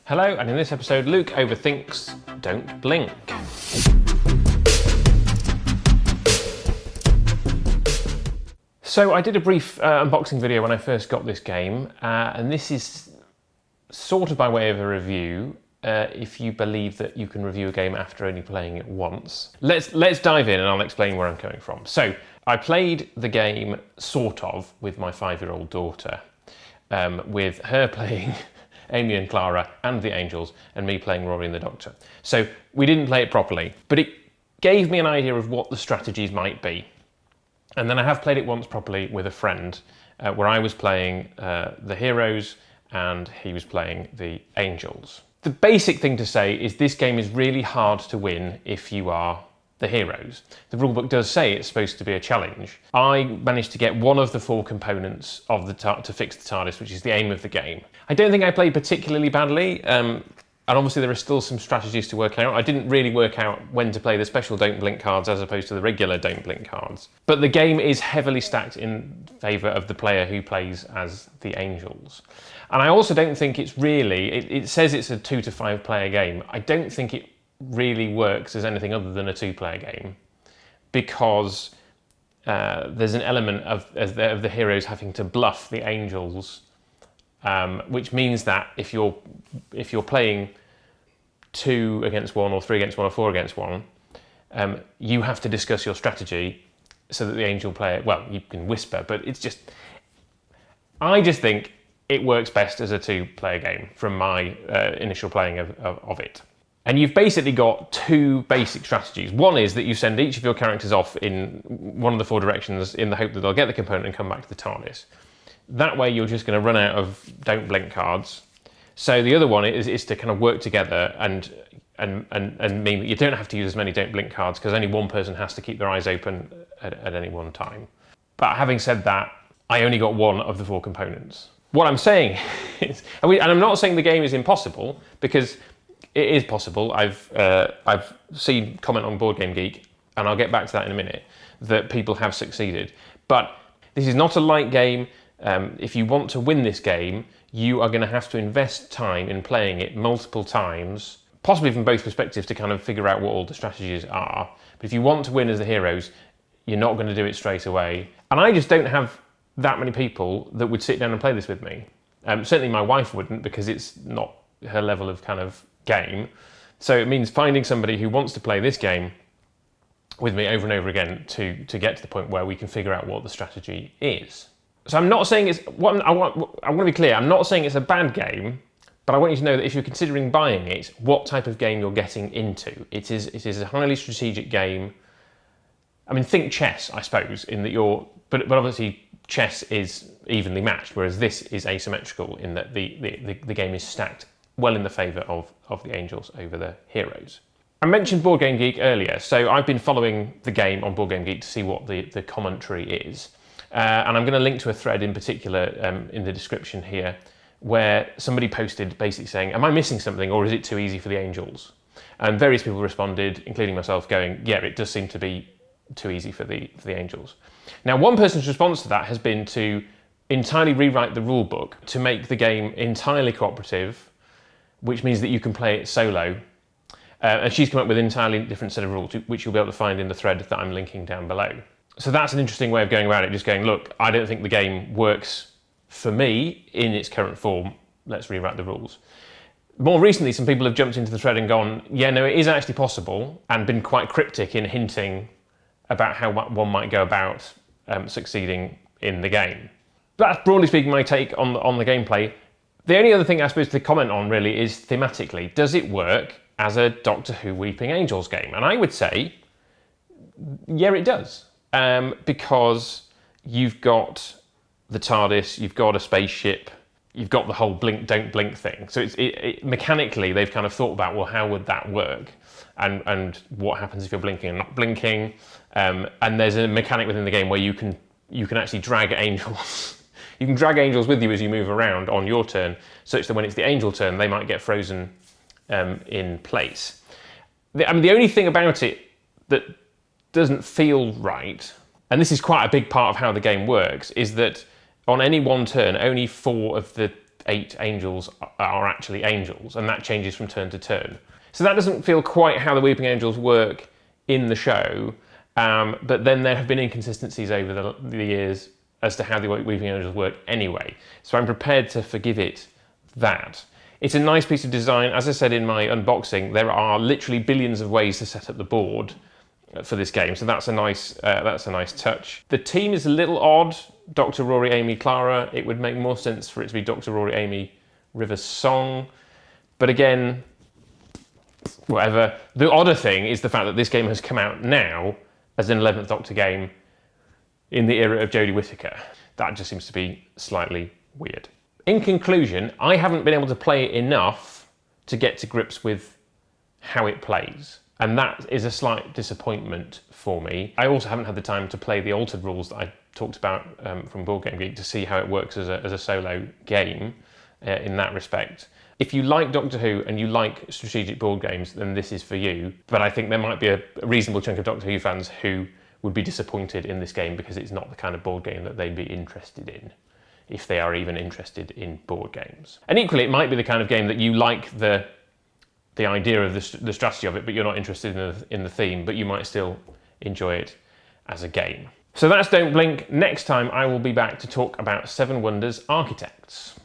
Hello, and in this episode, Luke overthinks Don't Blink. So I did a brief unboxing video when I first got this game, and this is sort of by way of a review, if you believe that you can review a game after only playing it once. Let's dive in and I'll explain where I'm coming from. So I played the game sort of with my 5-year-old daughter, with her playing Amy and Clara and the Angels, and me playing Rory and the Doctor. So we didn't play it properly, but it gave me an idea of what the strategies might be. And then I have played it once properly with a friend, where I was playing the heroes and he was playing the Angels. The basic thing to say is this game is really hard to win if you are the heroes. The rulebook does say it's supposed to be a challenge. I managed to get one of the 4 components of the to fix the TARDIS, which is the aim of the game. I don't think I played particularly badly, and obviously there are still some strategies to work out. I didn't really work out when to play the special Don't Blink cards as opposed to the regular Don't Blink cards. But the game is heavily stacked in favour of the player who plays as the Angels. And I also don't think it's really, it says it's a 2 to 5 player game. I don't think it really works as anything other than a 2-player game, because there's an element of the heroes having to bluff the Angels, which means that if you're playing 2 against 1 or 3 against 1 or 4 against 1, you have to discuss your strategy so that the Angel player, well, you can whisper, but I just think it works best as a 2-player game from my initial playing of it. And you've basically got 2 basic strategies. One is that you send each of your characters off in one of the 4 directions in the hope that they'll get the component and come back to the TARDIS. That way you're just going to run out of Don't Blink cards. So the other one is to kind of work together and mean that you don't have to use as many Don't Blink cards, because only one person has to keep their eyes open at any one time. But having said that, I only got one of the 4 components. What I'm saying is, and I'm not saying the game is impossible, because it is possible. I've seen comment on Board Game Geek, and I'll get back to that in a minute, that people have succeeded. But this is not a light game. If you want to win this game, you are going to have to invest time in playing it multiple times, possibly from both perspectives, to kind of figure out what all the strategies are. But if you want to win as the heroes, you're not going to do it straight away. And I just don't have that many people that would sit down and play this with me. Certainly my wife wouldn't, because it's not her level of kind of game. So it means finding somebody who wants to play this game with me over and over again to get to the point where we can figure out what the strategy is. So I'm not saying I want to be clear, I'm not saying it's a bad game, but I want you to know that if you're considering buying it, what type of game you're getting into. It is a highly strategic game. I mean, think chess, I suppose, in that but obviously chess is evenly matched, whereas this is asymmetrical in that the game is stacked well in the favour of the Angels over the heroes. I mentioned Board Game Geek earlier, so I've been following the game on Board Game Geek to see what the commentary is. And I'm going to link to a thread in particular in the description here, where somebody posted basically saying, am I missing something, or is it too easy for the Angels? And various people responded, including myself, going, yeah, it does seem to be too easy for the Angels. Now, one person's response to that has been to entirely rewrite the rule book to make the game entirely cooperative, which means that you can play it solo. And she's come up with an entirely different set of rules, which you'll be able to find in the thread that I'm linking down below. So that's an interesting way of going about it, just going, look, I don't think the game works for me in its current form, let's rewrite the rules. More recently, some people have jumped into the thread and gone, yeah, no, it is actually possible, and been quite cryptic in hinting about how one might go about succeeding in the game. That's broadly speaking my take on the gameplay. The only other thing I suppose to comment on really is thematically, does it work as a Doctor Who Weeping Angels game? And I would say, yeah, it does. Because you've got the TARDIS, you've got a spaceship, you've got the whole blink, don't blink thing. So mechanically, they've kind of thought about, well, how would that work? And what happens if you're blinking and not blinking? And there's a mechanic within the game where you can actually drag Angels. You can drag Angels with you as you move around on your turn, such that when it's the Angel turn, they might get frozen in place. The only thing about it that doesn't feel right, and this is quite a big part of how the game works, is that on any one turn, only 4 of the 8 angels are actually angels, and that changes from turn to turn. So that doesn't feel quite how the Weeping Angels work in the show, but then there have been inconsistencies over the years as to how the Weeping Angels work anyway. So I'm prepared to forgive it that. It's a nice piece of design. As I said in my unboxing, there are literally billions of ways to set up the board for this game, so that's a nice touch. The team is a little odd. Dr. Rory, Amy, Clara. It would make more sense for it to be Dr. Rory, Amy, River, Song. But again, whatever. The odder thing is the fact that this game has come out now as an 11th Doctor game in the era of Jodie Whittaker. That just seems to be slightly weird. In conclusion, I haven't been able to play it enough to get to grips with how it plays. And that is a slight disappointment for me. I also haven't had the time to play the altered rules that I talked about from Board Game Geek to see how it works as a solo game in that respect. If you like Doctor Who and you like strategic board games, then this is for you. But I think there might be a reasonable chunk of Doctor Who fans who would be disappointed in this game because it's not the kind of board game that they'd be interested in, if they are even interested in board games. And equally, it might be the kind of game that you like the idea of the strategy of it, but you're not interested in the theme, but you might still enjoy it as a game. So that's Don't Blink. Next time I will be back to talk about Seven Wonders Architects.